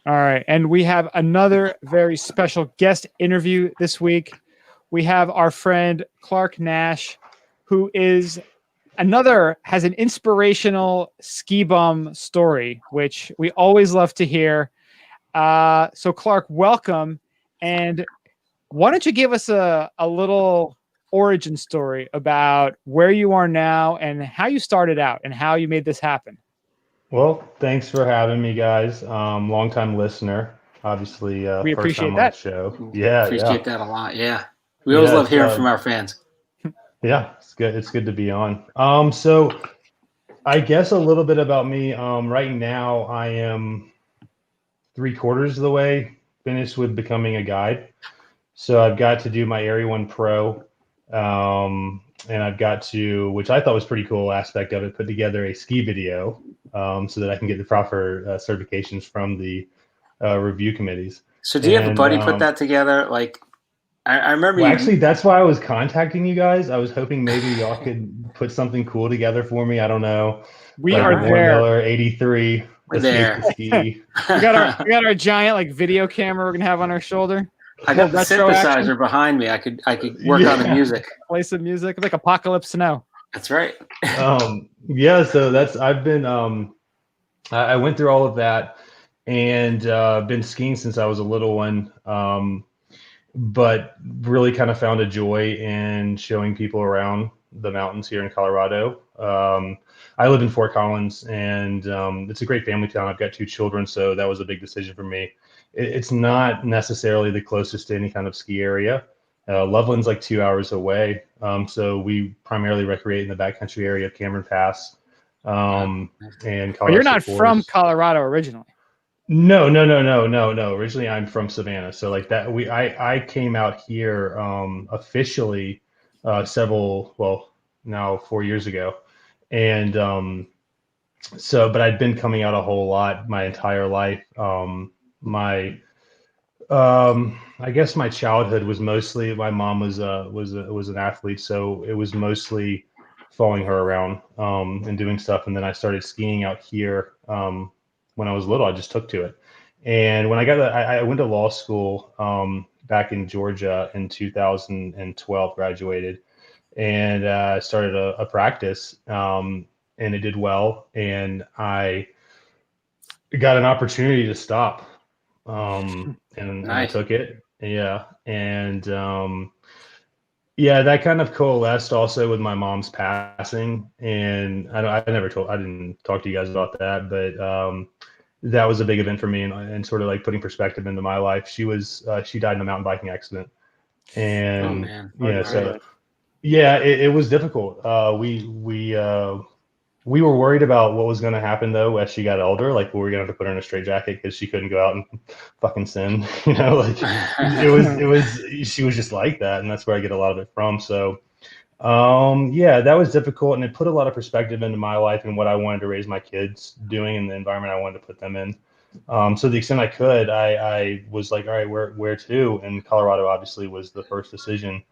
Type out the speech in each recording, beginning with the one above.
All right. And we have another very special guest interview this week. We have our friend Clarke Nash, who is has an inspirational ski bum story, which we always love to hear. So, Clarke, welcome. And why don't you give us a little origin story about where you are now and how you started out and how you made this happen? Well, thanks for having me, guys. Long-time listener, obviously, We first appreciate time on the that. show. Yeah, yeah, Appreciate that a lot. Yeah. We always yeah. love It's hearing from our fans. yeah, it's good. It's good to be on. So I guess a little bit about me. Right now, I am three-quarters of the way finished with becoming a guide. So I've got to do my Area 1 Pro, and I've got to, which I thought was pretty cool aspect of it, put together a ski video so that I can get the proper certifications from the review committees. So do you have a And buddy put that together? Like I remember well, you actually, that's why I was contacting you guys. I was hoping maybe y'all could put something cool together for me. I don't know, We like all a are right. Warren there. Miller 83, We're Escape the there. Ski. We got our giant like video camera we're gonna have on our shoulder. I Little got the retro action. synthesizer behind me. I could work on the Yeah. music. Play some music like Apocalypse Now. That's right. Yeah. So I've been, I went through all of that and been skiing since I was a little one. But really kind of found a joy in showing people around the mountains here in Colorado. I live in Fort Collins, and it's a great family town. I've got two children, so that was a big decision for me. It's not necessarily the closest to any kind of ski area. Loveland's like 2 hours away, so we primarily recreate in the backcountry area of Cameron Pass and But you're Colorado State not from Forest. Colorado originally. No, no, no, no, no, no. Originally, I'm from Savannah, so like that. I came out here officially now 4 years ago, and but I'd been coming out a whole lot my entire life. My I guess my childhood was mostly my mom was an athlete, so it was mostly following her around and doing stuff, and then I started skiing out here. When I was little, I just took to it. And when I went to law school back in Georgia in 2012, graduated, and started a practice, and it did well. And I got an opportunity to stop, and I Nice. took it. Yeah, and yeah, that kind of coalesced also with my mom's passing, and I didn't talk to you guys about that, but that was a big event for me, and sort of like putting perspective into my life. She died in a mountain biking accident, Oh and man. so yeah, it was difficult. We were worried about what was going to happen though as she got older. Like, we were going to have to put her in a straitjacket because she couldn't go out and fucking sin. Like she was just like that, and that's where I get a lot of it from. So, yeah, that was difficult, and it put a lot of perspective into my life and what I wanted to raise my kids doing and the environment I wanted to put them in. So, the extent I could, I was like, all right, where to? And Colorado obviously was the first decision.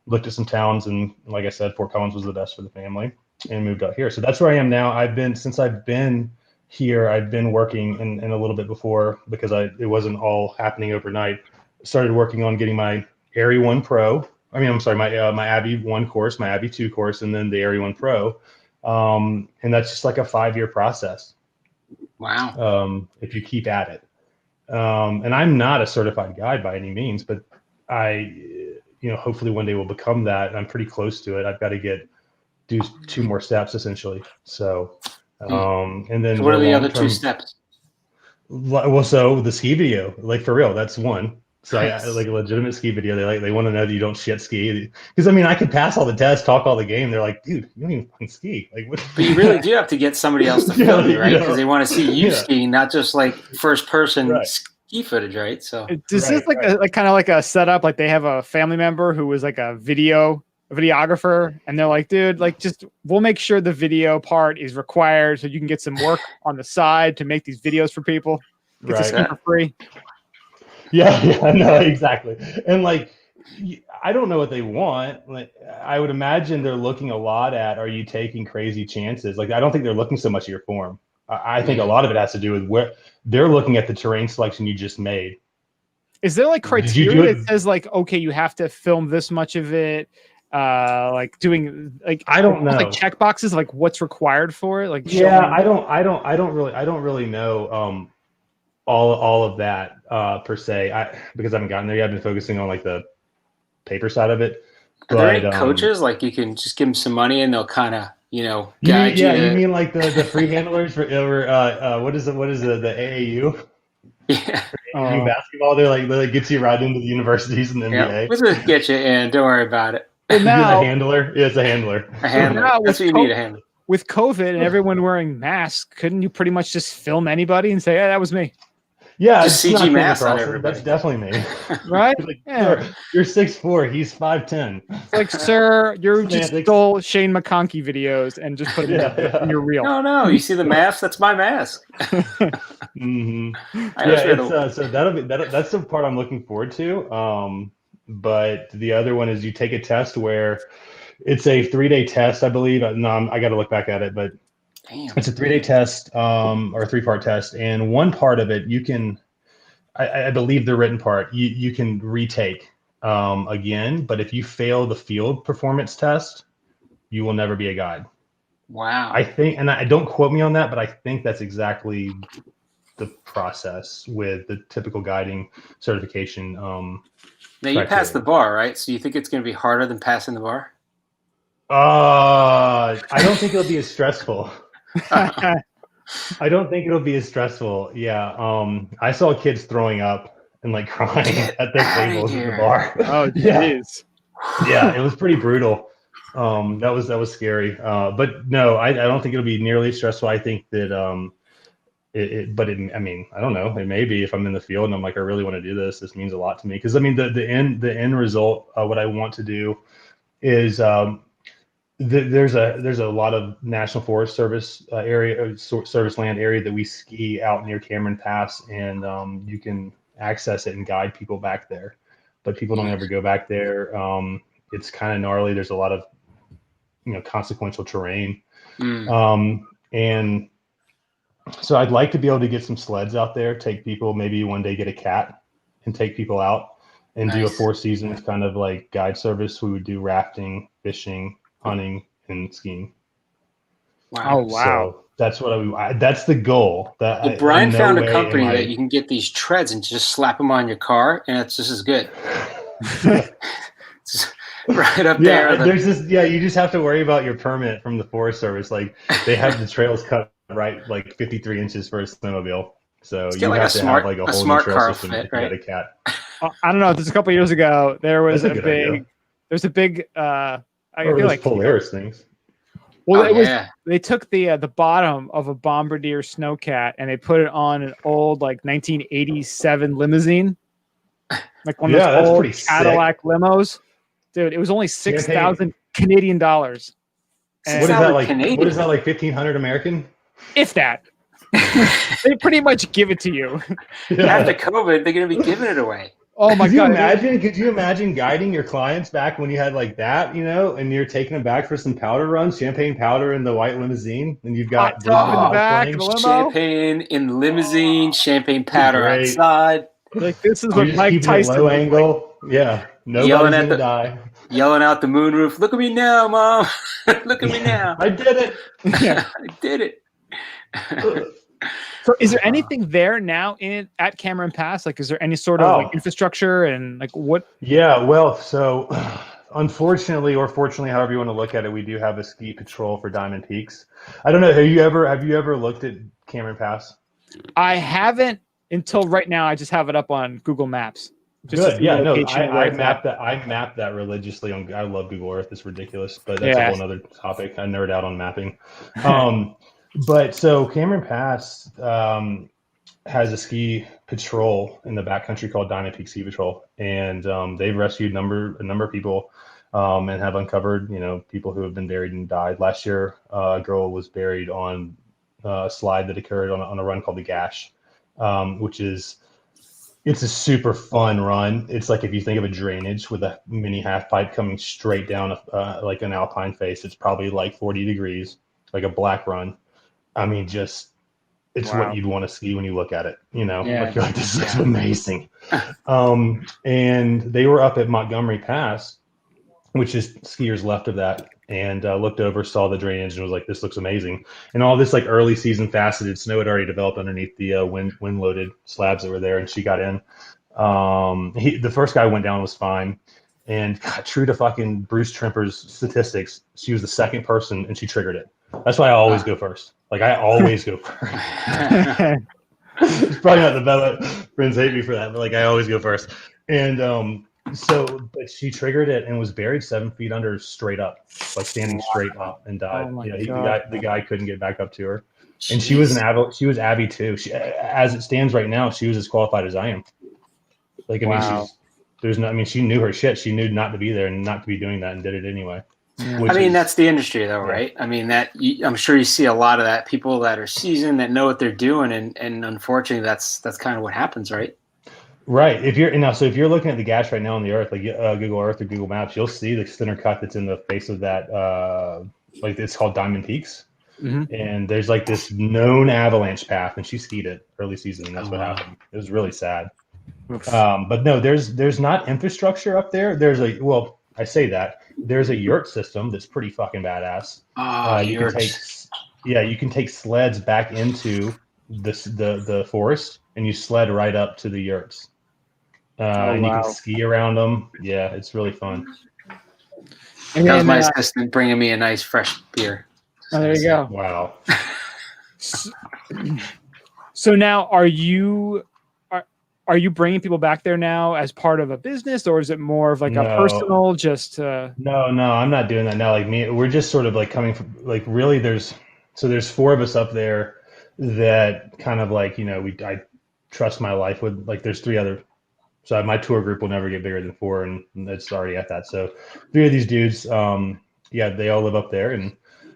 Looked at some towns, and like I said, Fort Collins was the best for the family, and moved out here. So that's where I am now. Since I've been here, I've been working and a little bit before, because it wasn't all happening overnight. Started working on getting my Area 1 Pro. I'm sorry, my Abbey 1 course, my Abbey 2 course, and then the Area 1 Pro. And that's just like a 5-year process. Wow. If you keep at it. And I'm not a certified guide by any means, but hopefully one day will become that. And I'm pretty close to it. I've got to do 2 more steps essentially. So, and then So what the are the long other two term. steps? Well, so the ski video, like for real, that's one. So I Nice. like a legitimate ski video. They want to know that you don't shit ski, because I mean, I could pass all the tests, talk all the game. They're like, dude, you don't even fucking ski. Like, what? But you really do have to get somebody else to Yeah, film you, like, right? Because they want to see you yeah, skiing, not just like first person right, ski footage, right? So Does this like right. kind of like a setup? Like they have a family member who was like a videographer, and they're like, dude, like just we'll make sure the video part is required so you can get some work on the side to make these videos for people. Get to ski for free. Yeah, no, exactly. And like, I don't know what they want. Like, I would imagine they're looking a lot at, are you taking crazy chances? Like, I don't think they're looking so much at your form. I think a lot of it has to do with they're looking at the terrain selection you just made. Is there like Did you do criteria it- that says like, okay, you have to film this much of it? Like doing like I don't know. like check boxes, like what's required for it. Like Yeah, showing- I don't really know all of that per se. Because I haven't gotten there yet. I've been focusing on like the paper side of it. Are there any But, coaches like you can just give them some money and they'll kind of You guide mean, you? you mean like the free handlers for what is the AAU? Yeah. AAU basketball? They get you right into the universities and the Yeah, NBA. we'll just get you in. Don't worry about it. But now, a handler? Yeah, it's a handler. A handler. Now That's what you need, a handler. with COVID and everyone wearing masks, couldn't you pretty much just film anybody and say, "Yeah, that was me"? Yeah, Just it's CG not Kevin mask on Carlson. everybody. That's definitely me. Right? Like, Yeah. sir, you're 6'4", he's 5'10". It's like, sir, you just Semantics. stole Shane McConkey videos and just put them in your reel. No, you see the mask? That's my mask. Mm-hmm. I Yeah, just read it's so that's the part I'm looking forward to. But the other one is you take a test where it's a 3-day test, I believe. No, I got to look back at it, but Damn. it's a 3-day test or a 3-part test, and one part of it you can, I believe the written part you can retake again, but if you fail the field performance test, you will never be a guide. Wow. I think, and I don't quote me on that, but I think that's exactly the process with the typical guiding certification. Now you criteria. passed the bar, right? So you think it's going to be harder than passing the bar? I don't think it'll be as stressful. I don't think it'll be as stressful. Yeah. I saw kids throwing up and like crying at their outta tables at the here. bar. Oh, Yeah. jeez. Yeah, it was pretty brutal. That was scary. But no, I don't think it'll be nearly as stressful. I think that I mean, I don't know. It may be if I'm in the field and I'm like, I really want to do this. This means a lot to me because I mean, the end result. What I want to do is there's a lot of National Forest Service service land area that we ski out near Cameron Pass, and you can access it and guide people back there. But people don't ever go back there. It's kind of gnarly. There's a lot of consequential terrain, and so I'd like to be able to get some sleds out there, take people, maybe one day get a cat and take people out and do a 4 seasons kind of like guide service. We would do rafting, fishing, hunting, and skiing. Wow. Oh, wow. So that's what that's the goal. Well, Brian found a company that you can get these treads and just slap them on your car, and it's just as good. Just right up there. There's this. Yeah, you just have to worry about your permit from the Forest Service. Like they have the trails cut right, like 53 inches for a snowmobile. So you like have to have like a whole smart new trail car system fit, if you right? got a cat. I don't know. Just a couple years ago, there was That's a good idea. I Or feel those like Polaris things. well, it was yeah. they took the bottom of a Bombardier Snowcat and they put it on an old like 1987 limousine, like one of Yeah, those that's old pretty sick. Cadillac limos. Dude, it was only $6,000 Canadian dollars. What is that like? Canadian. What is that like? 1,500 American? If that. They pretty much give it to you. After COVID, they're going to be giving it away. Oh my god! Could you imagine guiding your clients back when you had like that, and you're taking them back for some powder runs, champagne powder in the white limousine, and you've got Hot tub in the back of the limo. Champagne in the limousine, champagne powder Great. outside. Like this is You're what just Mike keeping it Tyson low was like. angle. Yeah, nobody's Yelling at gonna die. Yelling out the moonroof, look at me now, Mom. Look at me now. I did it. Yeah. I did it. So, is there anything there now at Cameron Pass? Like, is there any sort of like infrastructure and like what? Yeah, well, so unfortunately or fortunately, however you want to look at it, we do have a ski patrol for Diamond Peaks. I don't know. Have you ever looked at Cameron Pass? I haven't until right now. I just have it up on Google Maps. Just Good. Yeah, no, location where I it's mapped at. that. I mapped that religiously on. I love Google Earth. It's ridiculous, but that's a whole other topic. I nerd out on mapping. But so Cameron Pass has a ski patrol in the backcountry called Diamond Peak Ski Patrol, and they've rescued a number of people and have uncovered people who have been buried and died. Last year, a girl was buried on a slide that occurred on a run called the Gash, which is. It's a super fun run. It's like if you think of a drainage with a mini half pipe coming straight down like an alpine face. It's probably like 40 degrees, like a black run. I mean, just it's what you'd want to ski when you look at it. Like you're like, this looks amazing. And they were up at Montgomery Pass, which is skiers left of that, and looked over, saw the drainage, and was like, this looks amazing. And all this like early season faceted snow had already developed underneath the wind loaded slabs that were there, and she got in. The first guy went down was fine. And God, true to fucking Bruce Trimper's statistics, she was the second person and she triggered it. That's why I always go first. Like I always go first. It's probably not the best. Friends hate me for that, but like I always go first. And but she triggered it and was buried 7 feet under straight up, like standing straight up, and died. Oh my the guy couldn't get back up to her. Jeez. And she was Abby too. She, as it stands right now, she was as qualified as I am. Like I mean, she knew her shit. She knew not to be there and not to be doing that, and did it anyway. I mean, that's the industry, though, right? I mean, I'm sure you see a lot of that. People that are seasoned, that know what they're doing, and unfortunately, that's kind of what happens, right? Right. If you're looking at the gash right now on the Earth, like Google Earth or Google Maps, you'll see the center cut that's in the face of that. Like it's called Diamond Peaks, and there's like this known avalanche path, and she skied it early season, and that's what happened. It was really sad. But no, there's not infrastructure up there. I say that there's a yurt system that's pretty fucking badass. You can take sleds back into the forest, and you sled right up to the yurts, and you can ski around them. Yeah, it's really fun. And that was my assistant bringing me a nice fresh beer. Oh, there you go. Wow. So now, are you bringing people back there now as part of a business, or is it more of like a personal? No, I'm not doing that now. Like me, we're just sort of like coming from like really. There's 4 of us up there that kind of like I trust my life with. Like there's 3 other. So my tour group will never get bigger than 4, and it's already at that. So 3 of these dudes, they all live up there, and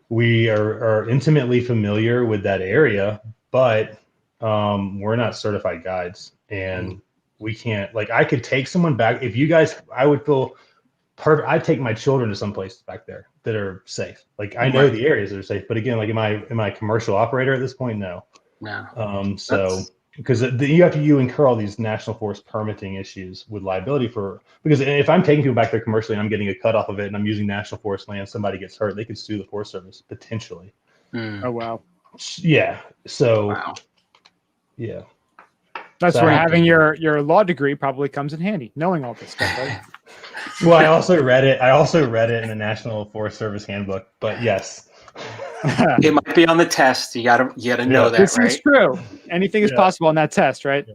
we are intimately familiar with that area, but we're not certified guides. And we can't, like, I could take someone back. If you guys, I would feel perfect. I'd take my children to some place back there that are safe. Like, I know the areas that are safe, but again, like, am I a commercial operator at this point? No. Because you incur all these national forest permitting issues with liability because if I'm taking people back there commercially and I'm getting a cut off of it and I'm using national forest land, somebody gets hurt, they could sue the Forest Service potentially. Oh, wow. Yeah. So, yeah. That's where having your law degree probably comes in handy, knowing all this stuff, right? Well, I also read it in the National Forest Service Handbook, but yes. It might be on the test. You gotta know that, this right? This is true. Anything is possible on that test, right?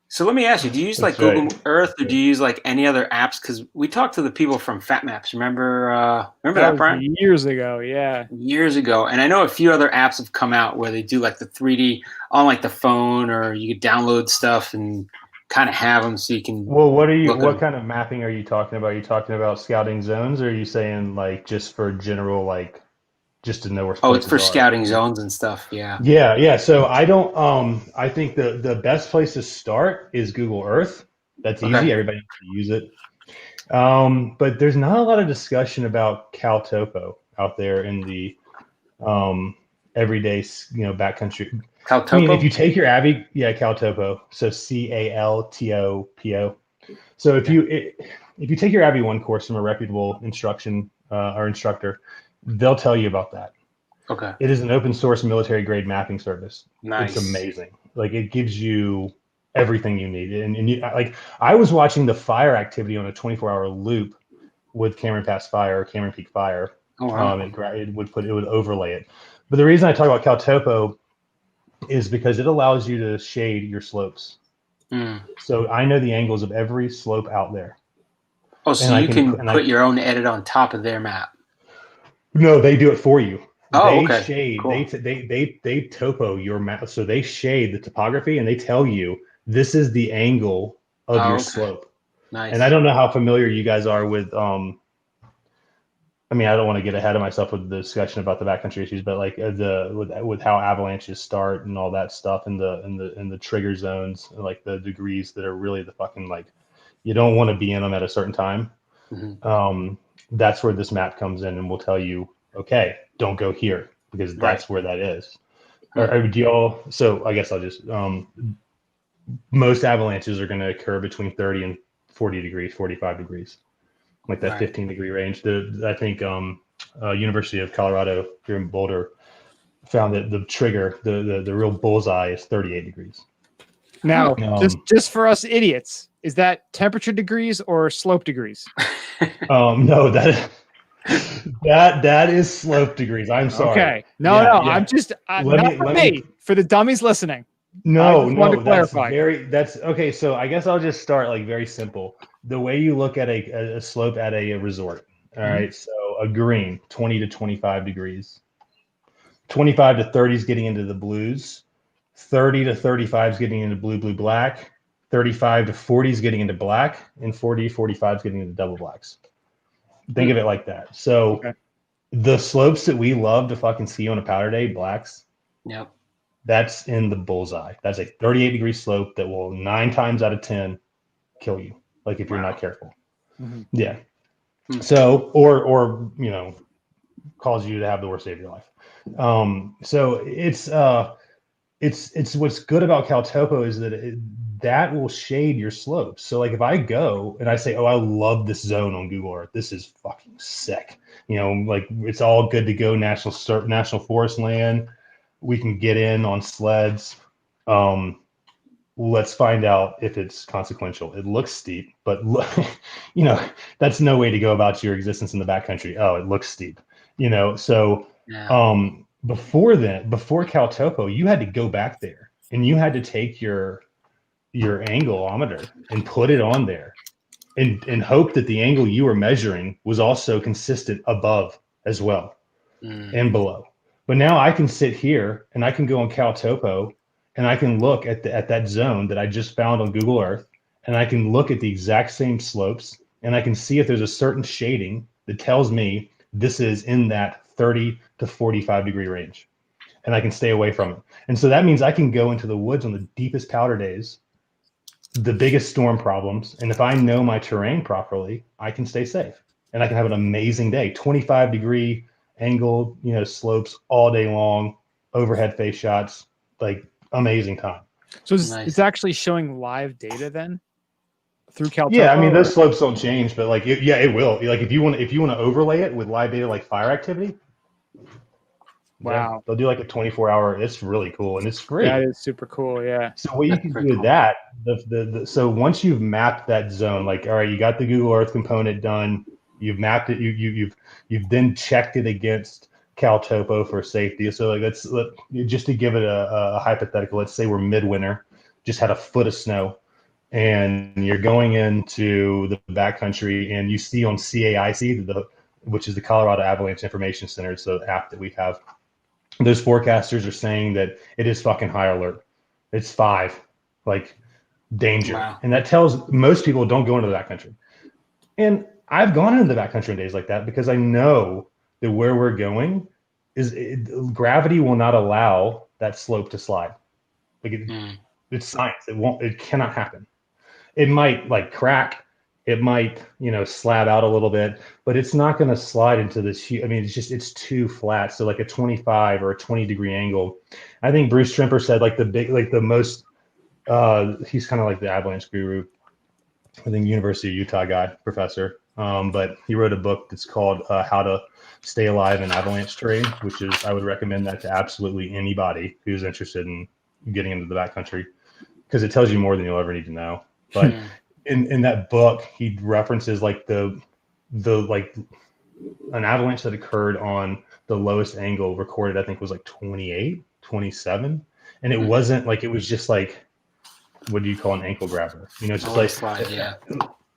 So let me ask you, do you use Google Earth, or do you use like any other apps? Because we talked to the people from Fat Maps. Remember that, Brian? Years ago, yeah. Years ago. And I know a few other apps have come out where they do like the 3D on like the phone, or you could download stuff and kind of have them so you can. Well, what kind of mapping are you talking about? Are you talking about scouting zones, or are you saying like just for general, like just to know where? Oh, it's for scouting zones and stuff. Yeah. Yeah. So I don't. I think the best place to start is Google Earth. That's easy. Everybody can use it. But there's not a lot of discussion about CalTopo out there in the everyday, backcountry. CalTopo? I mean, if you take your Abby, CalTopo. So CalTopo. So if you take your Abby 1 course from a reputable instructor, they'll tell you about that. Okay. It is an open source military grade mapping service. Nice. It's amazing. Like it gives you everything you need. And you, like I was watching the fire activity on a 24-hour loop with Cameron Pass Fire, Cameron Peak Fire. Oh, wow. It would overlay it. But the reason I talk about CalTopo is because it allows you to shade your slopes. So I know the angles of every slope out there. Oh, so you can put your own edit on top of their map. No, they do it for you. They shade. Cool. They topo your map, so they shade the topography and they tell you this is the angle of your slope. Nice. And I don't know how familiar you guys are with. I mean, I don't want to get ahead of myself with the discussion about the backcountry issues, but like with how avalanches start and all that stuff, and the trigger zones, and like the degrees that are really the fucking like you don't want to be in them at a certain time. That's where this map comes in and will tell you, okay, don't go here because that's where that is. Or do y'all? So I guess I'll just most avalanches are going to occur between 30 and 40 degrees, 45 degrees, like that 15-degree range. I think University of Colorado here in Boulder found that the trigger, the real bullseye, is 38 degrees. Now, just for us idiots, is that temperature degrees or slope degrees? No, that is slope degrees. I'm sorry. Okay. No, I'm just for the dummies listening. No, that's okay. So I guess I'll just start like very simple. The way you look at a slope at a resort. All right. So a green, 20 to 25 degrees. 25 to 30 is getting into the blues. 30 to 35 is getting into blue, black. 35 to 40 is getting into black, and 40, 45 is getting into double blacks. Think of it like that. So the slopes that we love to fucking see on a powder day, blacks. Yep. That's in the bullseye. That's a 38-degree slope that will 9 times out of 10 kill you. Like if you're not careful. Mm-hmm. Yeah. So, or cause you to have the worst day of your life. So it's what's good about Caltopo is that that will shade your slopes. So like if I go and I say, oh, I love this zone on Google Earth, this is fucking sick. Like it's all good to go national forest land. We can get in on sleds. Let's find out if it's consequential. It looks steep, but that's no way to go about your existence in the backcountry. Oh, it looks steep, So before Caltopo, you had to go back there and you had to take your angleometer and put it on there and hope that the angle you were measuring was also consistent above as well and below. But now I can sit here and I can go on Caltopo and I can look at that zone that I just found on Google Earth, and I can look at the exact same slopes, and I can see if there's a certain shading that tells me this is in that 30 to 45 degree range, and I can stay away from it. And so that means I can go into the woods on the deepest powder days, the biggest storm problems, and if I know my terrain properly, I can stay safe, and I can have an amazing day. 25-degree angled, slopes all day long, overhead face shots, like amazing time. So it's actually showing live data then through Caltopo? Yeah, I mean those slopes don't change, but like it will. Like if you want to overlay it with live data like fire activity. Wow. They'll do like a 24-hour. It's really cool and it's free. That is super cool. Yeah. So what you can do with that, so once you've mapped that zone, like all right, you got the Google Earth component done, you've mapped it, you've then checked it against Caltopo for safety. So like just to give it a hypothetical, let's say we're midwinter, just had a foot of snow, and you're going into the backcountry, and you see on CAIC, which is the Colorado Avalanche Information Center, it's the app that we have. Those forecasters are saying that it is fucking high alert. It's 5, like danger, and that tells most people don't go into the backcountry. And I've gone into the backcountry on days like that because I know that where we're going gravity will not allow that slope to slide. Like it's science. It cannot happen. It might like crack. It might, slab out a little bit, but it's not going to slide into this. I mean, it's too flat. So like a 25 or a 20-degree angle. I think Bruce Trimper said the most, he's kind of like the avalanche guru. I think University of Utah guy, professor. But he wrote a book that's called How to Stay Alive in Avalanche Terrain, which is, I would recommend that to absolutely anybody who's interested in getting into the backcountry, because it tells you more than you'll ever need to know. But in that book, he references like the an avalanche that occurred on the lowest angle recorded, I think was like 28, 27. And it wasn't like, it was just like, what do you call an ankle grabber? It's just like, slide, yeah.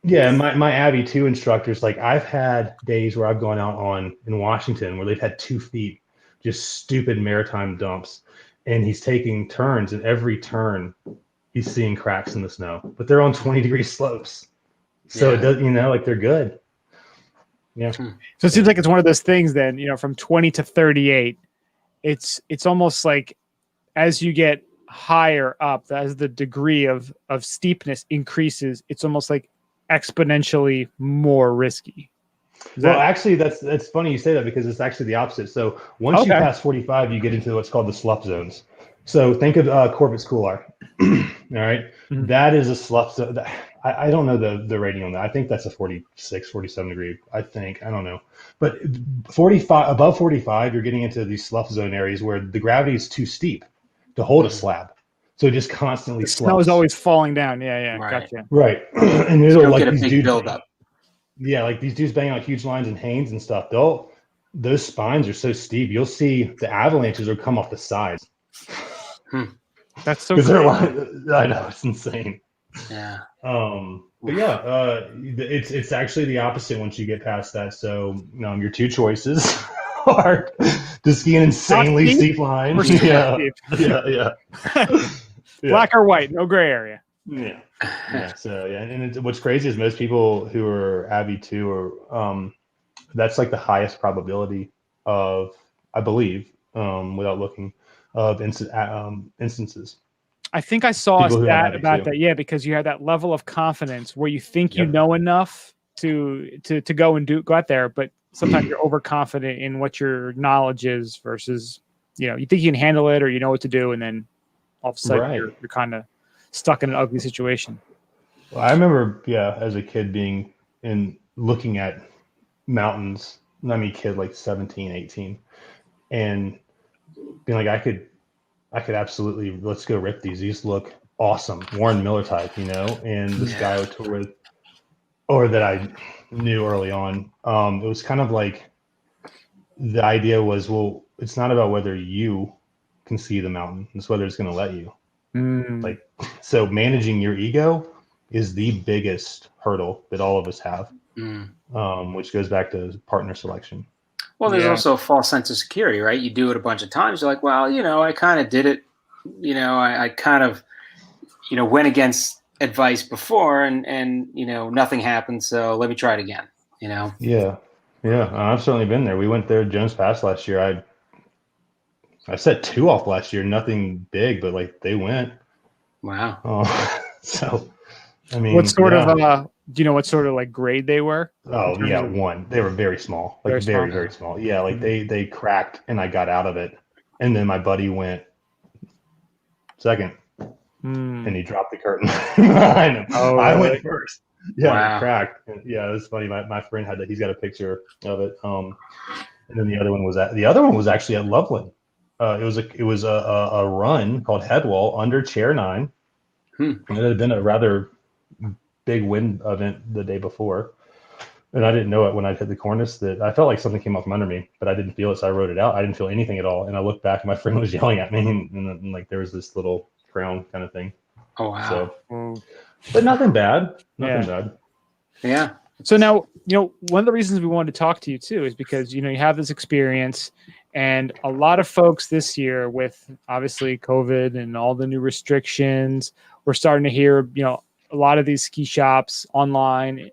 Yeah, my Avi 2 instructors, like I've had days where I've gone out in Washington where they've had 2 feet, just stupid maritime dumps, and he's taking turns, and every turn he's seeing cracks in the snow, but they're on 20-degree slopes, so it does, like they're good. Yeah. So it seems like it's one of those things then, from 20 to 38, it's almost like as you get higher up, as the degree of steepness increases, it's almost like exponentially more risky. Well, actually, that's funny you say that because it's actually the opposite. So once you pass 45, you get into what's called the slough zones. So think of Corbett's Couloir. All right. Mhm. That is a slough zone. I don't know the rating on that. I think that's a 46, 47 degree. I think. I don't know. But 45, above 45, you're getting into these slough zone areas where the gravity is too steep to hold a slab. So it just constantly The snow is always falling down. Yeah. Right. Gotcha. Right. And You it'll don't like get a these big dudes. buildup. Yeah, like these dudes banging out huge lines in Haynes and stuff. Those spines are so steep. You'll see the avalanches will come off the sides. That's so Because cool. I know it's insane. Yeah. But yeah, it's actually the opposite once you get past that. So your two choices are to ski an insanely steep line. Yeah. Black or white, no gray area. Yeah. So and what's crazy is most people who are Avi too are that's like the highest probability of, I believe, without looking, of instances. I think I saw a People who have stat about attitude. that. Yeah, because you have that level of confidence where you think you Yep. know enough to go and go out there, but sometimes you're overconfident in what your knowledge is versus, you think you can handle it or you know what to do, and then all of a sudden Right. you're kind of stuck in an ugly situation. Well, I remember, as a kid being looking at mountains. I mean, kid like 17, 18, and being like, I could absolutely, let's go rip these. These look awesome. Warren Miller type, and this guy I would tour with, or that I knew early on. It was kind of like the idea was, well, it's not about whether you can see the mountain, it's whether it's going to let you. Like, so managing your ego is the biggest hurdle that all of us have, which goes back to partner selection. Well, there's also a false sense of security, right? You do it a bunch of times. You're like, well, I kind of did it. I kind of, went against advice before and nothing happened. So let me try it again, Yeah. I've certainly been there. We went there Jones Pass last year. I set 2 off last year. Nothing big, but like they went. Wow. So, I mean, what sort of do you know what sort of like grade they were? Oh yeah, 1. They were very small, like very small. Yeah, like they cracked, and I got out of it, and then my buddy went second, and he dropped the curtain behind him. I went first. Yeah, wow. It cracked. Yeah, it was funny. My friend had that. He's got a picture of it. And then the other one was actually at Loveland. It was a run called Headwall under Chair 9. And it had been a rather big wind event the day before, and I didn't know it when I hit the cornice that I felt like something came up from under me, but I didn't feel it, so I wrote it out. I didn't feel anything at all, and I looked back, and my friend was yelling at me, and like there was this little crown kind of thing. Oh wow! So, but nothing bad. Nothing bad. Yeah. So now, one of the reasons we wanted to talk to you too is because you have this experience, and a lot of folks this year with obviously COVID and all the new restrictions, we're starting to hear a lot of these ski shops online,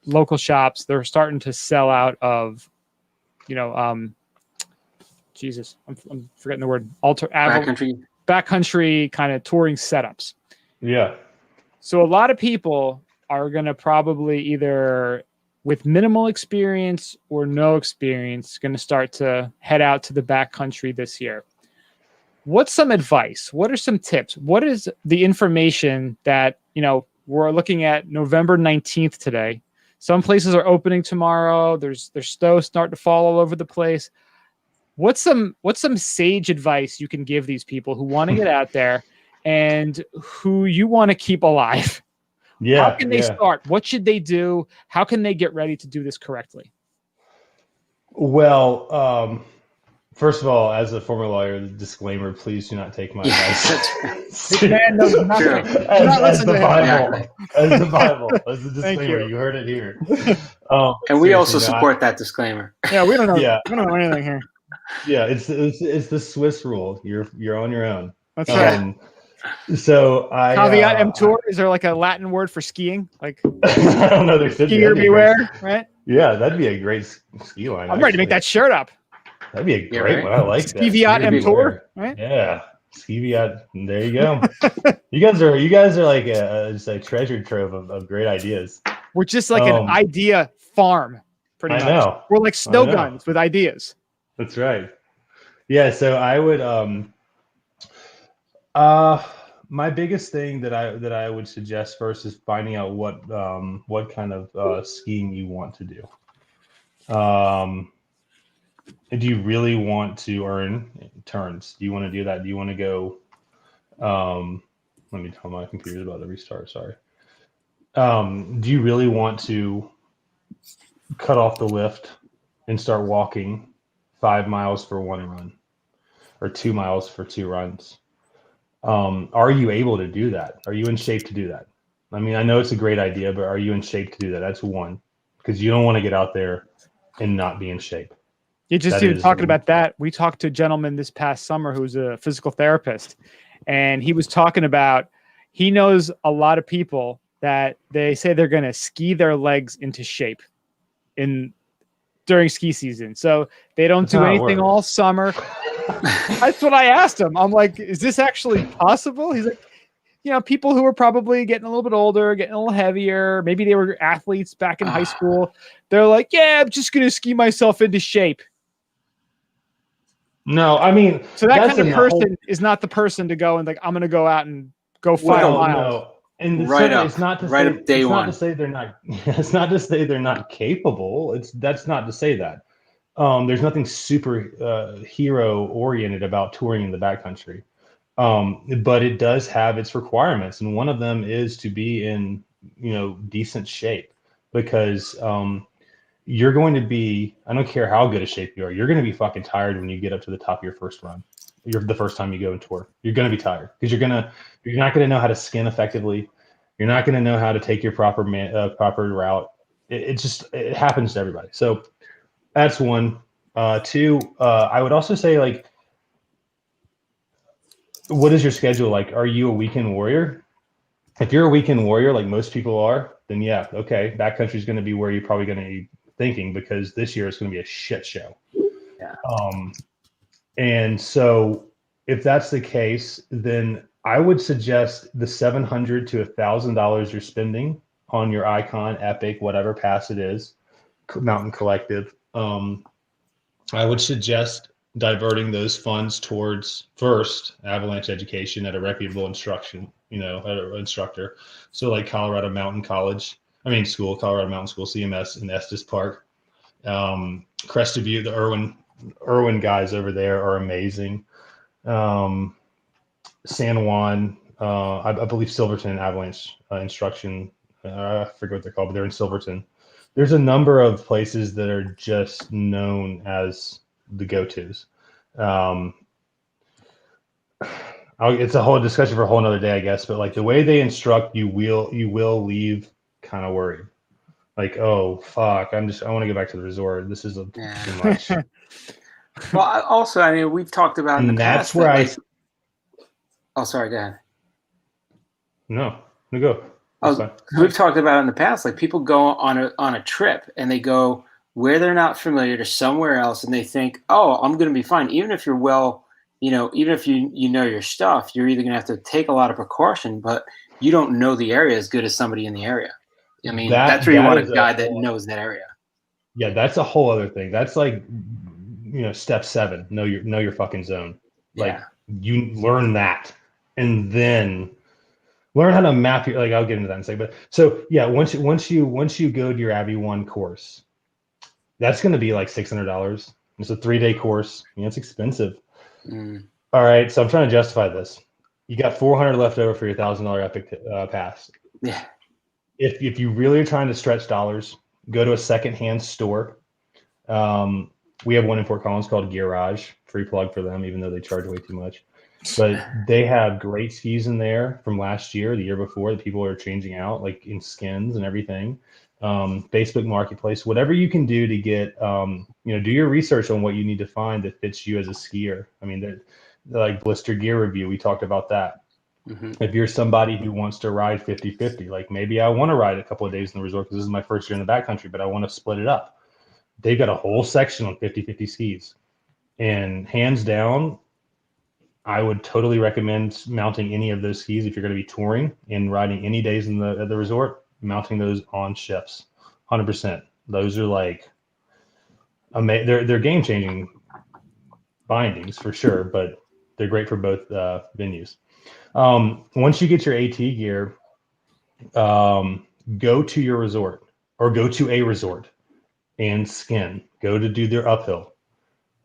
local shops, they're starting to sell out of, Jesus, I'm forgetting the word, backcountry kind of touring setups. Yeah. So a lot of people are going to probably either with minimal experience or no experience going to start to head out to the backcountry this year. What's some advice? What are some tips? What is the information that, we're looking at November 19th today. Some places are opening tomorrow. There's snow starting to fall all over the place. What's some sage advice you can give these people who want to get out there and who you want to keep alive? Yeah. How can they start? What should they do? How can they get ready to do this correctly? Well, first of all, as a former lawyer, disclaimer: please do not take my advice. This man knows nothing. As the Bible, as the disclaimer. You heard it here. And we also support that disclaimer. Yeah, we don't know. Yeah. We don't know anything here. Yeah, it's the Swiss rule. You're on your own. That's right. So caveat emptor. Is there like a Latin word for skiing? Like I don't know. There should skier beware, right? Yeah, that'd be a great ski line. I'm ready to make that shirt up. That'd be a great one. I like that. Caveat emptor, right? Yeah, caveat. There you go. you guys are like just a treasure trove of great ideas. We're just like an idea farm. pretty I much. know. We're like snow know. guns with ideas. That's right. Yeah, so I would my biggest thing that I would suggest first is finding out what kind of skiing you want to do. Do you really want to earn turns? Do you want to do that? Do you want to go let me tell my computer's about to restart, sorry. Do you really want to cut off the lift and start walking 5 miles for one run or 2 miles for two runs? Are you able to do that? Are you in shape to do that? I mean, I know it's a great idea, but are you in shape to do that? That's one, because you don't want to get out there and not be in shape. You just even talking about that. We talked to a gentleman this past summer who's a physical therapist, and he was talking about he knows a lot of people that they say they're going to ski their legs into shape during ski season. So they don't do anything all summer. That's what I asked him. I'm like, is this actually possible? He's like, people who are probably getting a little bit older, getting a little heavier. Maybe they were athletes back in high school. They're like, yeah, I'm just going to ski myself into shape. No, I mean, so that kind of person is not the person to go and like, I'm going to go out and go 5 miles. No. And it's not to say they're not. It's not to say they're not capable. That's not to say that. There's nothing super hero oriented about touring in the backcountry, but it does have its requirements, and one of them is to be in decent shape, because you're going to be, I don't care how good a shape you are, you're going to be fucking tired when you get up to the top of your first run. The first time you go and tour, you're going to be tired because you're not going to know how to skin effectively. You're not going to know how to take your proper route. It happens to everybody. So that's one. Two, I would also say, like, what is your schedule like? Are you a weekend warrior? If you're a weekend warrior, like most people are, then yeah, okay, backcountry is going to be where you're probably going to be thinking, because this year it's going to be a shit show. Yeah. And so if that's the case, then I would suggest the $700 to $1,000 you're spending on your Icon, Epic, whatever pass it is, Mountain Collective. I would suggest diverting those funds towards, first, avalanche education at a reputable instructor. So like Colorado Mountain School, Colorado Mountain School, CMS in Estes Park. Crested View, the Irwin guys over there are amazing. San Juan, I believe Silverton Avalanche Instruction. I forget what they're called, but they're in Silverton. There's a number of places that are just known as the go-tos. It's a whole discussion for a whole nother day, I guess. But like the way they instruct, you will leave kind of worried. Like, oh fuck, I want to go back to the resort. This is too much. Well, also, I mean, we've talked about in the past. That's where Oh, sorry. Go ahead. No, go. We've talked about in the past, like people go on a trip and they go where they're not familiar to somewhere else, and they think, oh, I'm going to be fine. Even if you're even if you know your stuff, you're either going to have to take a lot of precaution, but you don't know the area as good as somebody in the area. I mean, that's where you want a guy that knows that area. Yeah, that's a whole other thing. That's like, step 7, know your fucking zone. Like, you learn that, and then learn how to map your, like, I'll get into that in a second. But so yeah, once you go to your Abbey 1 course, that's going to be like $600. It's a 3-day course. It's expensive. All right, so I'm trying to justify this. You got $400 left over for your $1,000 Epic pass. Yeah. If you really are trying to stretch dollars, go to a secondhand store. We have one in Fort Collins called Gearage. Free plug for them, even though they charge way too much. But they have great skis in there from last year, the year before, that people are changing out, like in skins and everything. Facebook Marketplace, whatever you can do to get, do your research on what you need to find that fits you as a skier. I mean, they're like Blister Gear Review. We talked about that. Mm-hmm. If you're somebody who wants to ride 50-50, like maybe I want to ride a couple of days in the resort because this is my first year in the backcountry, but I want to split it up. They've got a whole section on 50-50 skis. And hands down, I would totally recommend mounting any of those skis if you're going to be touring and riding any days at the resort, mounting those on ships, 100%. Those are like they're game changing bindings for sure, but they're great for both venues. Once you get your AT gear, go to your resort or go to a resort and skin. Go to do their uphill.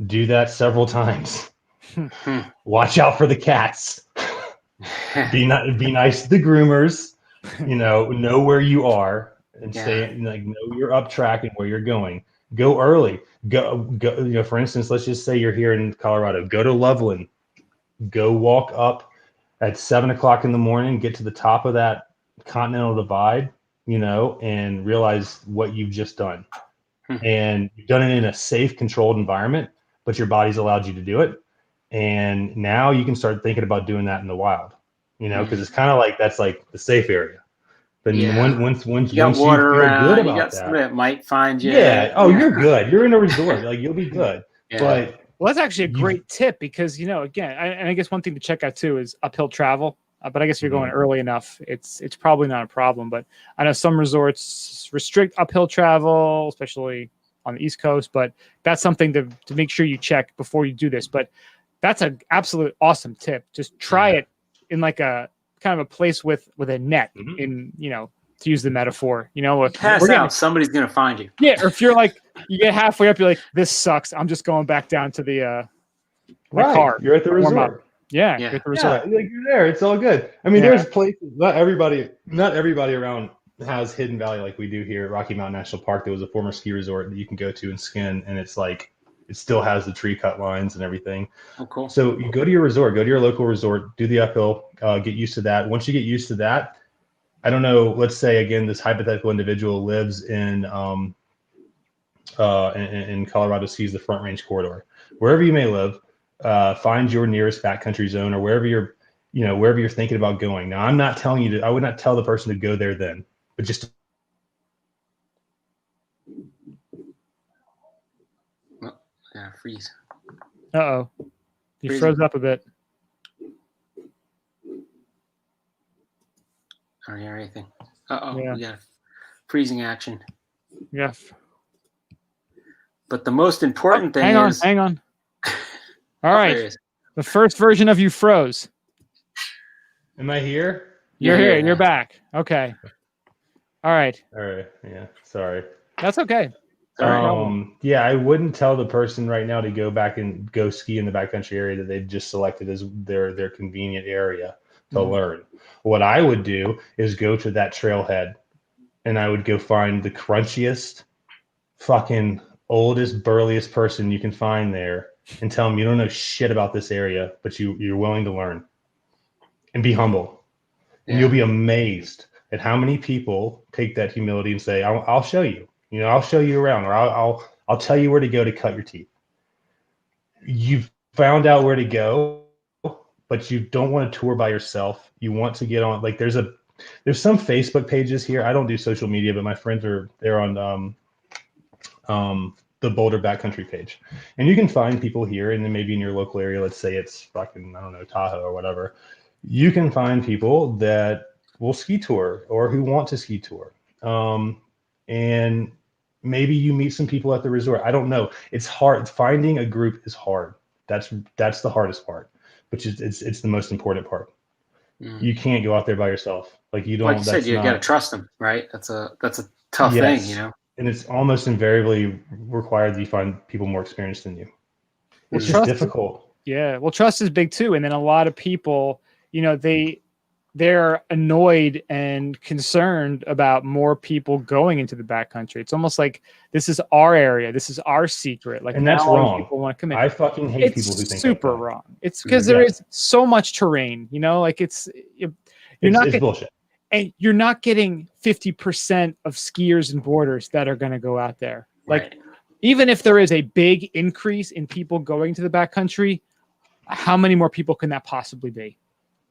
Do that several times. Watch out for the cats. Be nice to the groomers. Know where you are and stay know you're up track and where you're going. Go early. Go. For instance, let's just say you're here in Colorado. Go to Loveland. Go walk up at 7:00 in the morning. Get to the top of that Continental Divide. And realize what you've just done. And you've done it in a safe, controlled environment, but your body's allowed you to do it. And now you can start thinking about doing that in the wild, because it's kind of like that's like the safe area. But once you got water feel around, good about you got that, somebody that might find you. Yeah. Oh, you're good. You're in a resort. Like you'll be good. Yeah. But that's actually a great tip because again, I guess one thing to check out too is uphill travel. But I guess if you're going early enough, it's probably not a problem. But I know some resorts restrict uphill travel, especially on the East Coast. But that's something to make sure you check before you do this. But that's an absolute awesome tip. Just try it in like a kind of a place with a net in, to use the metaphor, pass out, somebody's going to find you. Yeah. Or if you're like, you get halfway up, you're like, this sucks. I'm just going back down to the my car. You're at the resort. Yeah, like you're there. It's all good. I mean, there's places. Not everybody around has Hidden Valley like we do here at Rocky Mountain National Park. There was a former ski resort that you can go to and skin, and it's like it still has the tree cut lines and everything. Oh, cool. So you go to your resort, go to your local resort, do the uphill, get used to that. Once you get used to that, I don't know. Let's say again, this hypothetical individual lives in Colorado, skis the Front Range corridor. Wherever you may live. Find your nearest backcountry zone or wherever you're thinking about going. Now, I'm not telling you I would not tell the person to go there then, but just. Freeze. Uh-oh. You froze up a bit. I don't hear anything. We got freezing action. Yeah. But the most important thing is. Hang on. All right. The first version of you froze. Am I here? You're here. You're back. Okay. All right. Yeah. Sorry. That's okay. I wouldn't tell the person right now to go back and go ski in the backcountry area that they've just selected as their convenient area to learn. What I would do is go to that trailhead and I would go find the crunchiest, fucking oldest, burliest person you can find there. And tell them you don't know shit about this area, but you're willing to learn and be humble. And you'll be amazed at how many people take that humility and say, I'll show you, I'll show you around, or I'll tell you where to go to cut your teeth. You've found out where to go, but you don't want to tour by yourself. You want to get on, like there's some Facebook pages here. I don't do social media, but my friends they're on, the Boulder Backcountry page, and you can find people here, and then maybe in your local area, let's say it's fucking, I don't know, Tahoe or whatever, you can find people that will ski tour or who want to ski tour, and maybe you meet some people at the resort. I don't know. It's hard. Finding a group is hard. That's the hardest part, which is it's the most important part. You can't go out there by yourself. Like you don't. Like you said, you got to trust them, right? That's a tough thing, And it's almost invariably required that you find people more experienced than you. It's just difficult. Yeah. Well, trust is big too. And then a lot of people, they're annoyed and concerned about more people going into the backcountry. It's almost like this is our area. This is our secret. Like, and that's wrong. People want to come in. I fucking hate people who think super like that. Wrong. It's because there is so much terrain, like it's bullshit. And you're not getting 50% of skiers and boarders that are going to go out there. Like, even if there is a big increase in people going to the backcountry, how many more people can that possibly be?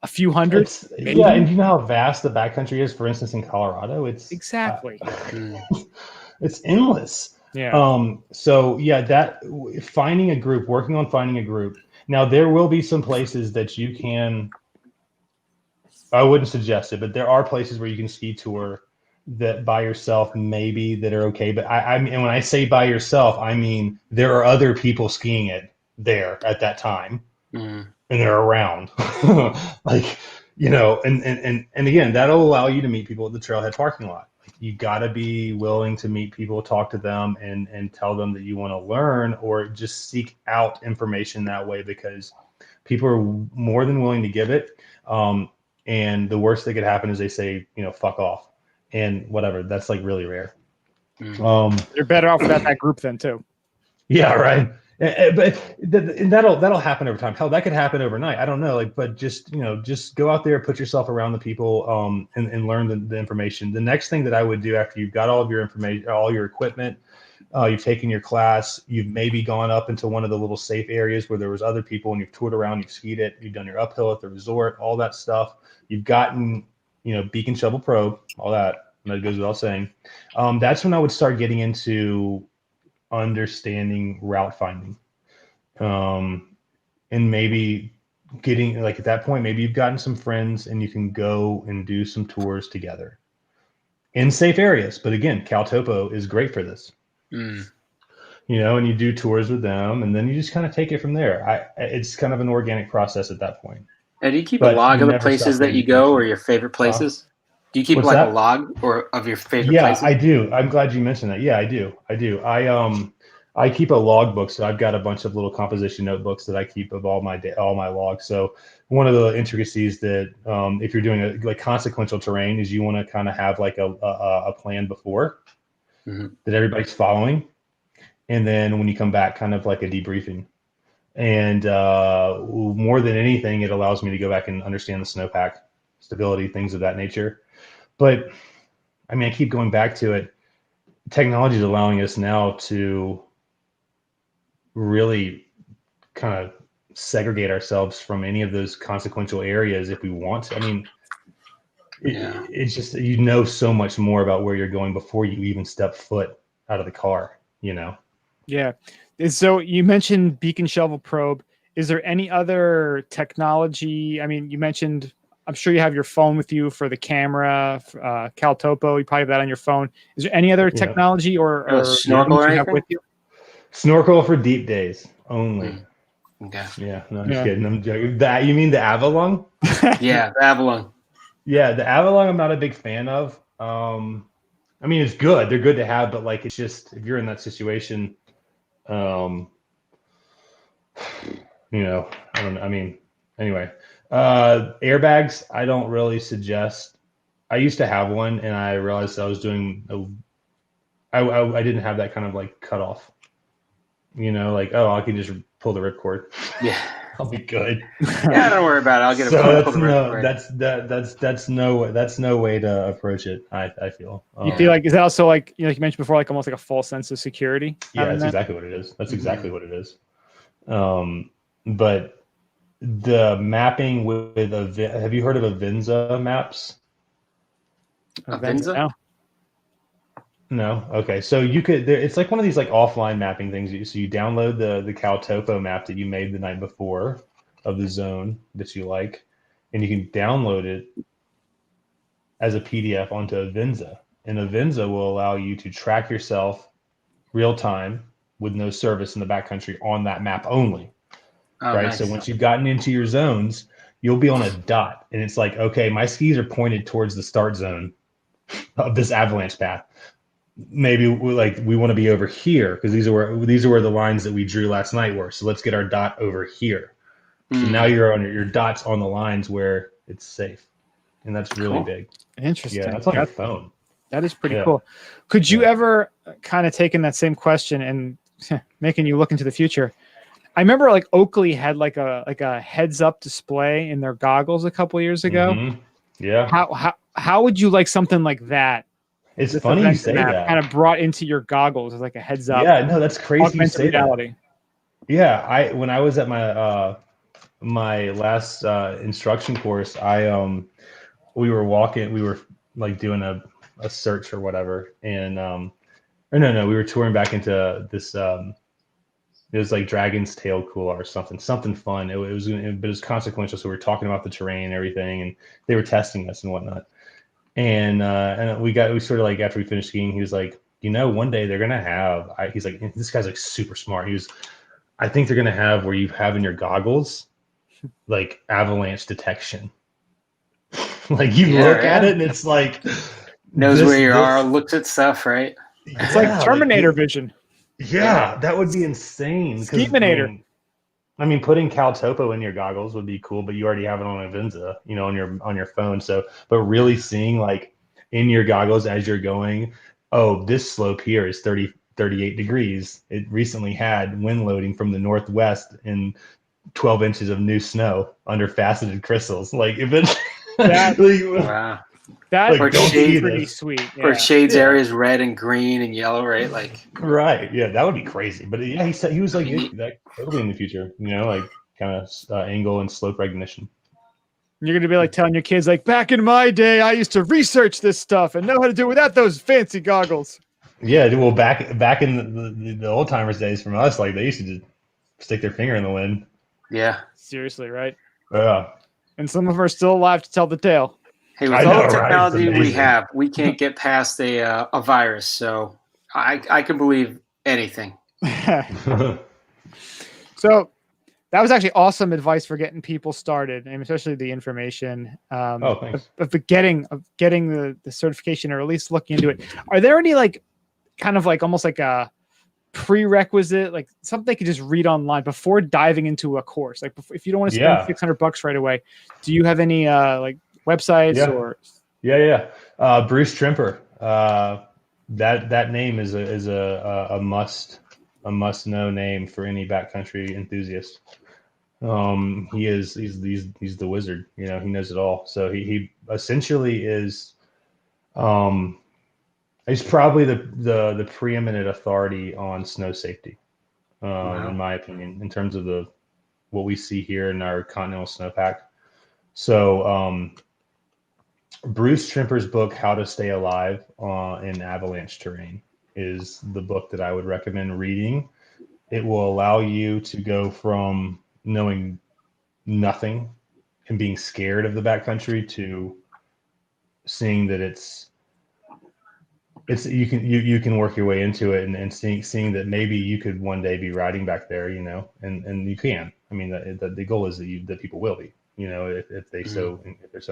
A few hundred? And you know how vast the backcountry is? For instance, in Colorado, it's exactly. It's endless. Yeah. That working on finding a group. Now, there will be some places that you can. I wouldn't suggest it, but there are places where you can ski tour that by yourself maybe that are okay. But I mean, and when I say by yourself, I mean there are other people skiing it there at that time, and they're around. Like, you know, and again, that'll allow you to meet people at the trailhead parking lot. Like, you got to be willing to meet people, talk to them, and tell them that you want to learn, or just seek out information that way, because people are more than willing to give it. And the worst that could happen is they say, you know, fuck off and whatever. That's like really rare. You're better off without that group then too. Yeah, right. But that'll happen over time. Hell, that could happen overnight. I don't know. Like, but just, you know, just go out there, put yourself around the people, and learn the information. The next thing that I would do after you've got all of your information, all your equipment, you've taken your class, you've maybe gone up into one of the little safe areas where there was other people, and you've toured around, you've skied it, you've done your uphill at the resort, all that stuff. You've gotten, you know, beacon, shovel, probe, all that. And that goes without saying. That's when I would start getting into understanding route finding, and maybe getting, like, at that point, maybe you've gotten some friends and you can go and do some tours together in safe areas. But again, CalTopo is great for this. You know, and you do tours with them, and then you just kind of take it from there. It's kind of an organic process at that point. And do you keep a log of the places that you go, or your favorite places? Do you keep like a log or of your favorite places? Yeah, I do. I'm glad you mentioned that. Yeah, I do. I keep a log book, so I've got a bunch of little composition notebooks that I keep of all my logs. So one of the intricacies that, if you're doing like consequential terrain, is you want to kind of have like a plan before that everybody's following, and then when you come back, kind of like a debriefing. And more than anything, it allows me to go back and understand the snowpack, stability, things of that nature. But I mean, I keep going back to it. Technology is allowing us now to really kind of segregate ourselves from any of those consequential areas if we want to. I mean, it's just, you know, so much more about where you're going before you even step foot out of the car, you know? Yeah. So you mentioned beacon, shovel, probe. Is there any other technology? I mean, you mentioned, I'm sure you have your phone with you for the camera, CalTopo. You probably have that on your phone. Is there any other technology or snorkel or anything with you? Snorkel for deep days only. Okay. Yeah, no, I'm just kidding. I'm joking. That, you mean the Avalon? Yeah, the Avalon. Yeah, the Avalon I'm not a big fan of. I mean, it's good. They're good to have, but like, it's just, if you're in that situation, you know, I don't know. I mean, anyway, airbags, I don't really suggest. I used to have one, and I realized I was doing I didn't have that kind of like cutoff, you know, like, oh, I can just pull the ripcord. Yeah. I'll be good. Yeah, don't worry about it. I'll get that's no way to approach it. I feel. You feel like, is that also like, you know, like you mentioned before, like almost like a false sense of security? Yeah, that's exactly what it is. That's exactly what it is. But the mapping with have you heard of Avenza maps? Avenza? No. Okay. So you could, it's like one of these like offline mapping things. So you download the CalTopo map that you made the night before of the zone that you like, and you can download it as a PDF onto Avenza. And Avenza will allow you to track yourself real time with no service in the backcountry on that map only. Right. Nice. So once you've gotten into your zones, you'll be on a dot, and it's like, okay, my skis are pointed towards the start zone of this avalanche path. Maybe we want to be over here because these are where the lines that we drew last night were. So let's get our dot over here. So now you're on your dots on the lines where it's safe, and that's really big. Interesting. Yeah, that's on your phone. That is pretty cool. Could you ever kind of take in that same question and making you look into the future? I remember like Oakley had like a heads up display in their goggles a couple years ago. Yeah. How would you like something like that? It's funny you say that. Kind of brought into your goggles as like a heads up. Yeah, no, that's crazy you say reality. That. Yeah, when I was at my my last instruction course, we were like doing a search or whatever, and we were touring back into this it was like Dragon's Tail Couloir or something fun. But it was consequential, so we were talking about the terrain and everything, and they were testing us and whatnot. And we sort of like, after we finished skiing, he was like, one day they're gonna have. He's like, this guy's like super smart. I think they're gonna have where you have in your goggles like avalanche detection. Like you look at it and it's like knows where you are, looks at stuff, right? It's like Terminator vision. Yeah, that would be insane. Scheminator. I mean, putting Cal Topo in your goggles would be cool, but you already have it on Avenza, on your phone. So, but really seeing like in your goggles as you're going, oh, this slope here is 38 degrees. It recently had wind loading from the northwest and 12 inches of new snow under faceted crystals. Like if it, wow. That like, shades pretty sweet. Yeah. Or shades areas red and green and yellow, right? Like right. Yeah, that would be crazy. But yeah, he was like that totally in the future, like kind of angle and slope recognition. You're gonna be like telling your kids, like, back in my day, I used to research this stuff and know how to do it without those fancy goggles. Yeah, well, back in the old timers days from us, like they used to just stick their finger in the wind. Yeah, seriously, right? Yeah. And some of them are still alive to tell the tale. Hey, with all the technology we have, we can't get past a virus, so I can believe anything. So that was actually awesome advice for getting people started, and especially the information thanks. of getting the certification, or at least looking into it. Are there any like kind of like almost like a prerequisite, like something they could just read online before diving into a course? Like if you don't want to spend $600 right away, do you have any like websites or? Bruce Trimper. That name is a must know name for any backcountry enthusiast. He's the wizard. He knows it all. So he essentially is. He's probably the preeminent authority on snow safety, in my opinion, in terms of what we see here in our continental snowpack. So Bruce Trimper's book, How to Stay Alive in Avalanche Terrain, is the book that I would recommend reading. It will allow you to go from knowing nothing and being scared of the backcountry to seeing that you can work your way into it and seeing that maybe you could one day be riding back there, and you can. I mean, the goal is that people will be, if they're so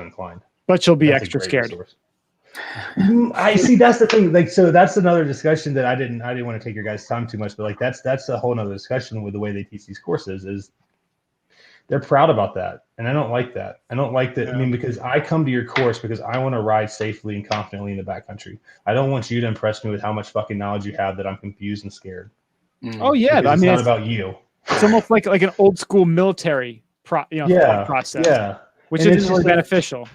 inclined. But you'll be extra scared. I see. That's the thing. Like, so that's another discussion that I didn't want to take your guys' time too much, but like that's a whole nother discussion with the way they teach these courses. Is they're proud about that, and I don't like that. I don't like that. Yeah. I mean, because I come to your course because I want to ride safely and confidently in the backcountry. I don't want you to impress me with how much fucking knowledge you have that I'm confused and scared. Oh yeah, I mean, it's not about you. It's almost like an old school military process. Yeah, which isn't really beneficial.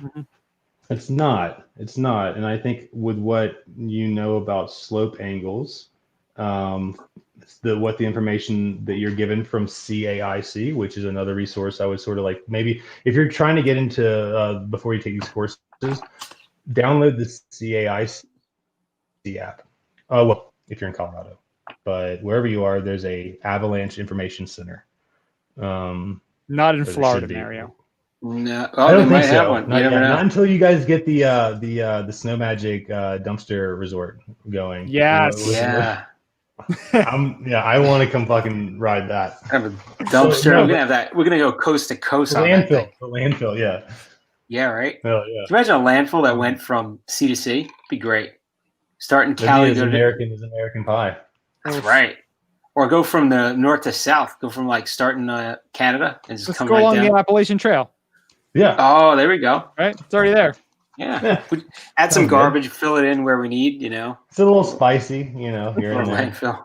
It's not, and I think with what you know about slope angles, what the information that you're given from CAIC, which is another resource I would sort of like, maybe if you're trying to get into before you take these courses, download the CAIC app. Well, if you're in Colorado, but wherever you are, there's a avalanche information center. Not in Florida, Mario. No, I don't think so. Not until you guys get the Snow Magic dumpster resort going. Yes. I want to come fucking ride that. Have a dumpster. We're gonna have that. We're gonna go coast to coast on that thing. The landfill, yeah. Yeah, right. Oh, yeah. Can you imagine a landfill that went from sea to sea? Be great. Start in Cali. Is American Pie. That's right. Or go from the north to south. Go from like starting Canada and just come right down. Let's go along the Appalachian Trail. Yeah. Oh, there we go. Right, it's already there. Yeah. Add some garbage, fill it in where we need. It's a little spicy, here and there. Landfill.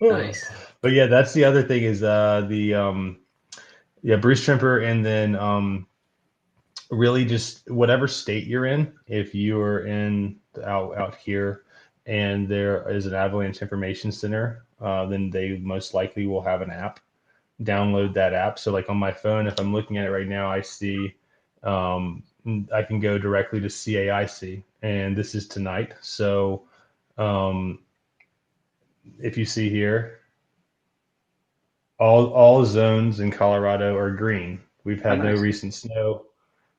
Nice. But yeah, that's the other thing is Bruce Trimper, and then really just whatever state you're in. If you're out here and there is an avalanche information center, then they most likely will have an app. Download that app. So like on my phone, if I'm looking at it right now, I see I can go directly to CAIC, and this is tonight. So if you see here, all zones in Colorado are green. We've had no recent snow.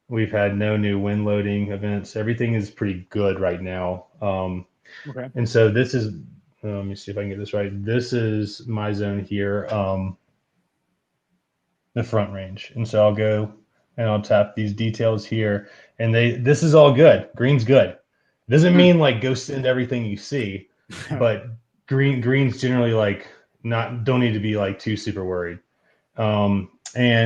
We've had no new wind loading events. Everything is pretty good right now. Okay. And so this is, let me see if I can get this right. This is my zone here, the front range. And so I'll go and I'll tap these details here. And this is all good. Green's good. Doesn't mean like go send everything you see, but green's generally like don't need to be like too super worried. And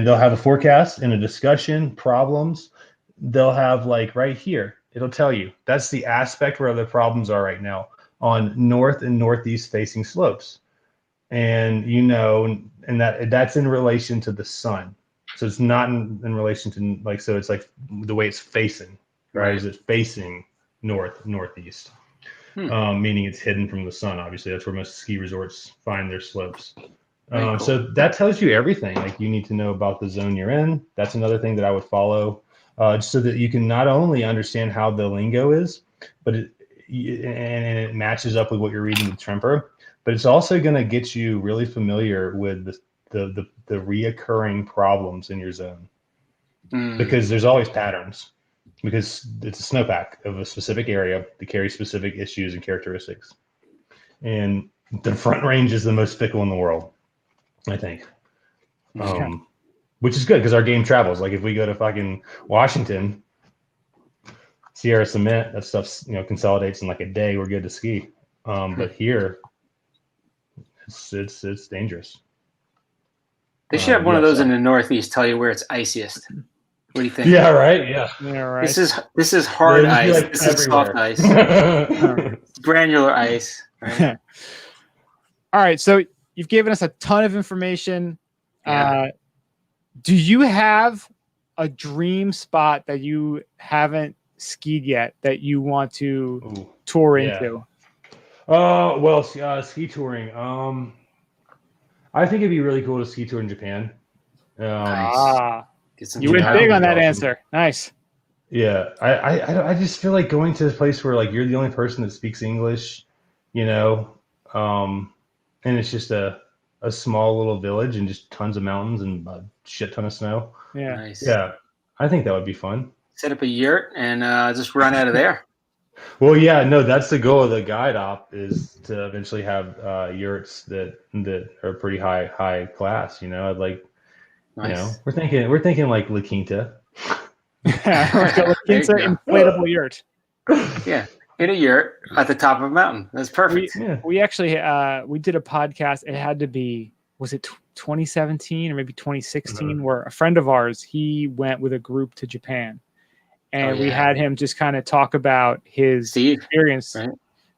they'll have a forecast and a discussion, problems. They'll have like right here, it'll tell you that's the aspect where the problems are right now on north and northeast facing slopes. And and that's in relation to the sun. So it's not in relation to like, so it's like the way it's facing, right? Is it facing northeast? Meaning it's hidden from the sun. Obviously, that's where most ski resorts find their slopes. Cool. So that tells you everything. Like you need to know about the zone you're in. That's another thing that I would follow, so that you can not only understand how the lingo is, but it matches up with what you're reading with Tremper. But it's also going to get you really familiar with the reoccurring problems in your zone, because there's always patterns. Because it's a snowpack of a specific area that carries specific issues and characteristics. And the front range is the most fickle in the world, I think. Which is good because our game travels. Like if we go to fucking Washington, Sierra Cement, that stuff consolidates in like a day. We're good to ski. But here, it's dangerous. They should have one of those in the Northeast. Tell you where it's iciest. What do you think? Yeah, right. Yeah. Right. This is hard ice. Like this everywhere. Is soft ice. Granular ice. Right? All right. So you've given us a ton of information. Yeah. Do you have a dream spot that you haven't skied yet that you want to tour into? Well, ski touring. I think it'd be really cool to ski tour in Japan. Nice. You went big on that answer. Nice. Yeah, I just feel like going to a place where like you're the only person that speaks English, and it's just a small little village and just tons of mountains and a shit ton of snow. Yeah, nice. Yeah, I think that would be fun. Set up a yurt and just run out of there. Well, yeah, no, that's the goal of the guide op is to eventually have yurts that are pretty high class. I'd like. Nice. We're thinking like La Quinta. La Quinta inflatable yurt. Yeah, in a yurt at the top of a mountain. That's perfect. We actually we did a podcast. It had to be, was it 2017 or maybe 2016, where a friend of ours, he went with a group to Japan, and we had him just kind of talk about his experience. Right?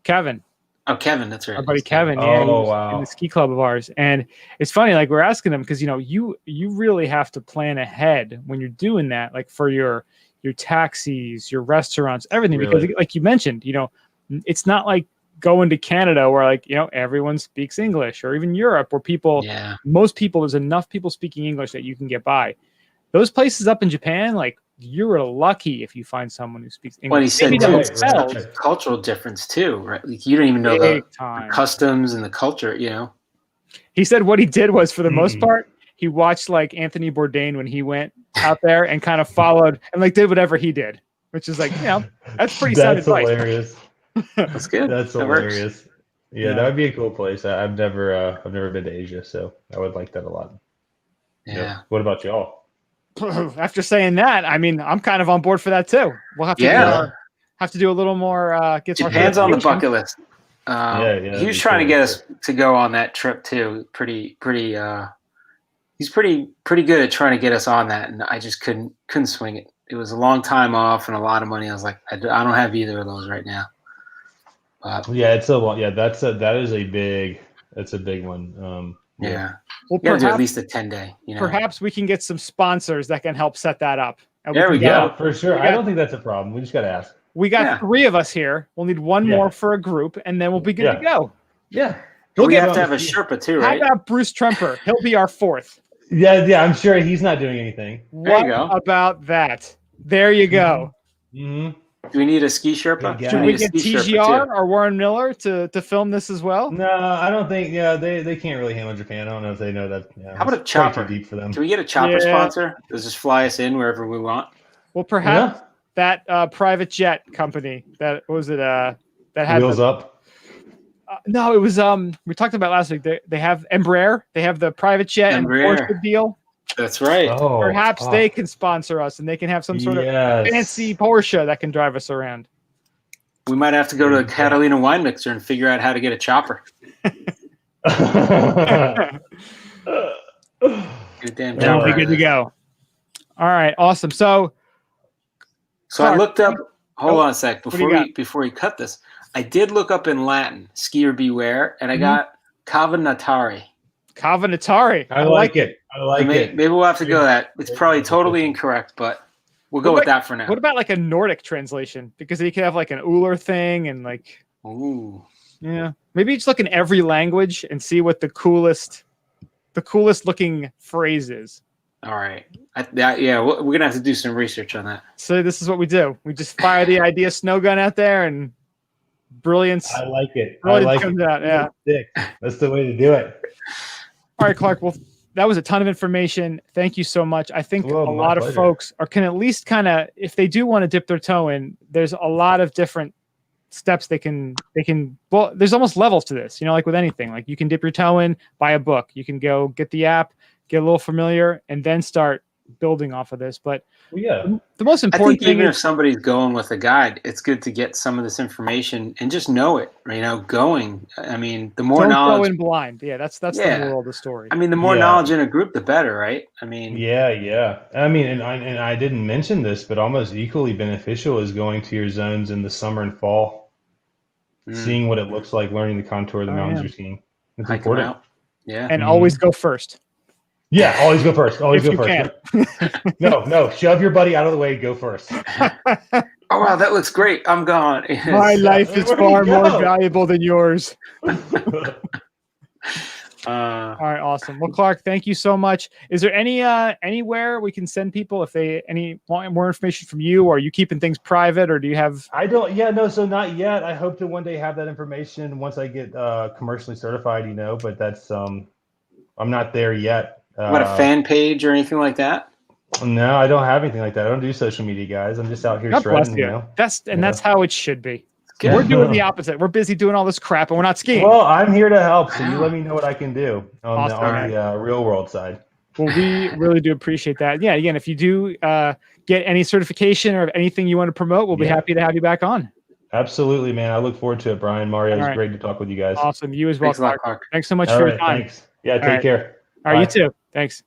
Kevin. Oh, Kevin, that's right. Our buddy Kevin, in the ski club of ours. And it's funny, like we're asking him because you really have to plan ahead when you're doing that, like for your taxis, your restaurants, everything. Really? Because like you mentioned, it's not like going to Canada where like, everyone speaks English, or even Europe where most people, there's enough people speaking English that you can get by. Those places up in Japan, like, you're lucky if you find someone who speaks English. Well, he said right. Cultural difference too, right? Like you don't even know the customs and the culture, He said what he did was, for the most part, he watched like Anthony Bourdain when he went out there and kind of followed and like did whatever he did, which is like, that's pretty sound advice. That's hilarious. That's good. That's hilarious. Yeah, that would be a cool place. I've never been to Asia, so I would like that a lot. Yeah. What about y'all? After saying that, I mean, I'm kind of on board for that too. We'll have to have to do a little more. Get Japan's on the bucket list. He was trying to get us to go on that trip too. He's pretty good at trying to get us on that, and I just couldn't swing it. It was a long time off and a lot of money. I was like, I don't have either of those right now. It's a lot. Yeah, that's a big one. Well, perhaps, do at least a 10-day. Perhaps we can get some sponsors that can help set that up. There we go. Yeah, for sure. I don't think that's a problem. We just got to ask. We got 3 of us here. We'll need one more for a group, and then we'll be good to go. Yeah. We have to have a Sherpa too, right? How about Bruce Tremper? He'll be our 4th. Yeah. I'm sure he's not doing anything. What about that? There you go. Mm-hmm. Do we need a ski Sherpa? Should we get TGR or Warren Miller to film this as well? No, I don't think. Yeah, they can't really handle Japan. I don't know if they know that. How about a chopper? Too deep for them. Can we get a chopper sponsor? Does this fly us in wherever we want? Well, perhaps that private jet company that was it that had Wheels Up. No, it was we talked about last week. They have Embraer. They have the private jet and the Porsche deal. That's right. Oh, Perhaps they can sponsor us, and they can have some sort of fancy Porsche that can drive us around. We might have to go to the Catalina Wine Mixer and figure out how to get a chopper. Good damn That'll be good to go. All right, awesome. So I looked up. Hold on a sec before we cut this. I did look up in Latin, skier beware, and I got cavanatari. Cavanatari. I like it. I like it. Maybe we'll have to go that. It's probably totally incorrect, but we'll go with that for now. What about like a Nordic translation? Because you could have like an Uller thing and like. Ooh. Yeah. Maybe just look in every language and see what the coolest looking phrase is. All right. We're going to have to do some research on that. So this is what we do. We just fire the idea snow gun out there and brilliance. I like it. Comes out. Yeah. That's the way to do it. All right, Clarke. Well, that was a ton of information. Thank you so much. I think a lot of folks can at least kind of, if they do want to dip their toe in, there's a lot of different steps they can well, there's almost levels to this, like with anything. Like you can dip your toe in, buy a book, you can go get the app, get a little familiar, and then start building off of this. But the most important thing even if somebody's going with a guide, it's good to get some of this information and just know it. Going. I mean, the more knowledge. Don't go in blind. Yeah, that's the moral of the story. I mean, the more knowledge in a group, the better, right? I mean. Yeah. I mean, and I didn't mention this, but almost equally beneficial is going to your zones in the summer and fall, seeing what it looks like, learning the contour of the mountains you're seeing. It's important. Yeah, and always go first. Yeah, always go first. Always go first. No, shove your buddy out of the way. Go first. Oh wow, that looks great. I'm gone. My life is far more valuable than yours. All right, awesome. Well, Clarke, thank you so much. Is there any anywhere we can send people if they want more information from you, or are you keeping things private, or do you have? I don't. Yeah, no. So not yet. I hope to one day have that information once I get commercially certified. But that's I'm not there yet. What, a fan page or anything like that? No, I don't have anything like that. I don't do social media, guys. I'm just out here shredding. That's how it should be. We're doing the opposite. We're busy doing all this crap, and we're not skiing. Well, I'm here to help, so you let me know what I can do on the real world side. Well, we really do appreciate that. Yeah, again, if you do get any certification or anything you want to promote, we'll be happy to have you back on. Absolutely, man. I look forward to it, Brian. Mario, it's great to talk with you guys. Awesome. You as well, Thanks a lot, Clarke. Thanks so much for your time. Thanks. Yeah, take care. All right, you too. Thanks.